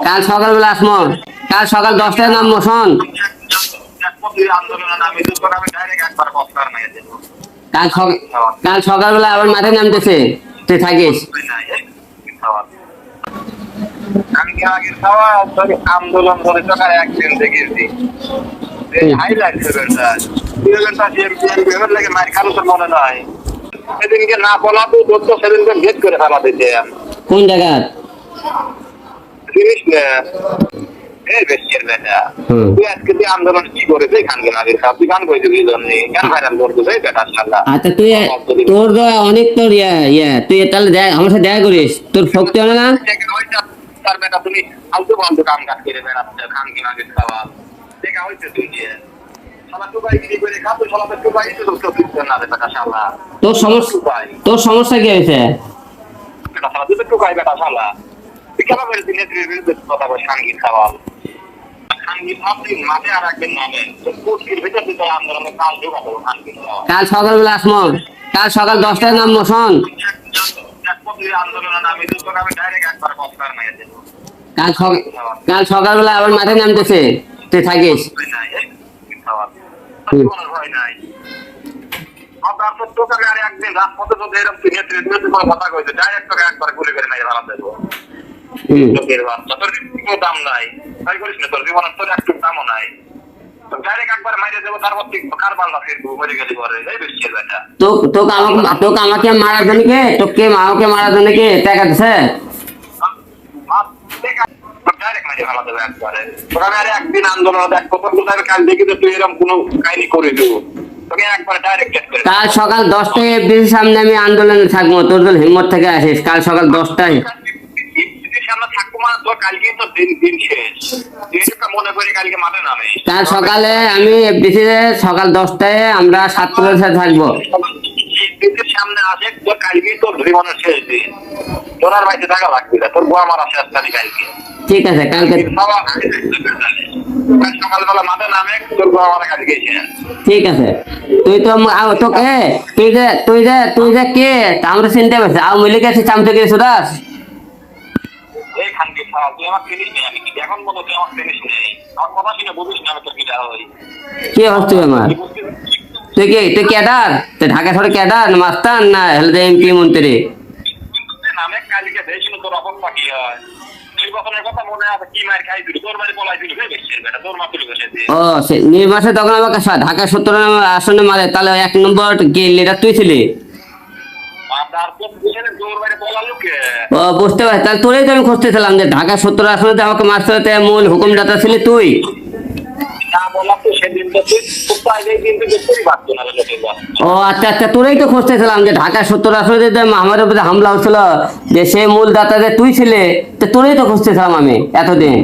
কাল সকালবেলা আসমো, কাল সকাল 10টায় নামবো। শোন, কাল সকালবেলা আবার মাঠে নামতেছে, তুই থাকিস। আন্দোলন করে সকাল একদিন দেখেছি মার কারো তো মনে নয়। সেদিনকে না বলা তো দোস্ত, সেদিনকে ভেদ করে ফেলা দিতে। কোন জায়গা? জিনিস না এই বেশির বেটা তুই আজকে তুই আন্দোলন কি করেছে খানকে নাগের সাহেব তুই গান কইতে দিলি জন্যে কেন ভাইরাল করতেছে বেটা শালা। আচ্ছা তুই তোর অনেক তোর তুই তাহলে দেখ আমার সাথে দেখা করিস, তোর শক্তি হবে না। তার বেটা তুমি আলতু ফালতু কাম কাজ করে বেড়াচ্ছে খানকে নাগের খাওয়া দেখা হয়েছে তুই যে শালা টুকাই গিরি করে খাতো শালা তো টুকাই তো তো কিছু না রে বেটা শালা। তোর সমস্যা কি হয়েছে? বেটা শালা তুই তো টুকাই বেটা শালা তুই কেন করে দিনে তুই বিরুদ্ধে কথা বল খানকে খাওয়া কাল সকালবেলা আসমো, কাল সকাল 10টায় নামবো। শোন, কাল সকালবেলা আবার মাঠে নামতেছে, তুই থাকিস। দাম নাই তাই করিস না, তোর জীবনের তোর একটু দামও নাই। তোকে আমাকে মারার জন্য কে, তোকে আমাকে মারার জন্য কে টাকা দিছে? একদিন আন্দোলন কাল দেখি তুই এরকম কোন কাহিনী করে দেবো কাল সকাল 10টায় এফডিসির সামনে আমি আন্দোলনে থাকবো, তোর জন্য হিম্মত থেকে আসিস। কাল সকাল 10টায় কাল সকালে আমি এফডিসি সকাল 10টায় আমরা ছাত্রদের সাথে থাকবো। সামনে আসে তোর কালকে তোর জীবনের শেষ দিন, তোর আর বাড়িতে থাকা লাগবে না, তোর বউ মারা শেষ তারিখ কালকে। ঠিক আছে, কালকে সকালবেলা মাঠে নামে তোর বউ আমার কাছে গেছে। ঠিক আছে, তুই তো তোকে তুই যে কে আমরা চিনতে পারছি? আওয়ামী লীগ আছে চামচে গেছে দাস। এই খানকে খাওয়া তুই আমার জিনিস নেই, আমি এখন মতো তুই আমার জিনিস নেই, আমার কথা শুনে বুঝিস না আমি তোর কি দেওয়া হই। কে হচ্ছে আমার? তুই ক্যাডার? তুই ঢাকা শহরে ক্যাডার না মাস্তান না হেলথ এমপি মন্ত্রী? নামে কালকে দেখছিল তোর অবস্থা কি হয়। নির্বাচনে তখন আমাকে ঢাকা 17 আসনে মারে, তাহলে 1 নম্বর লিডার তুই ছিলি। বুঝতে পারছি, তাহলে তোরেই তো আমি খুঁজতেছিলাম যে ঢাকা 17 আসনে আমাকে মারতে মূল হুকুমদাতা ছিলি তুই। ও আচ্ছা আচ্ছা, তোরাই তো খুঁজতেছিলাম যে ঢাকা 17 আসনে যে আমাদের উপরে হামলা হচ্ছিল যে সে মূল দাতা যে তুই ছিলে, তোরাই তো খুঁজতেছিলাম আমি এতদিন।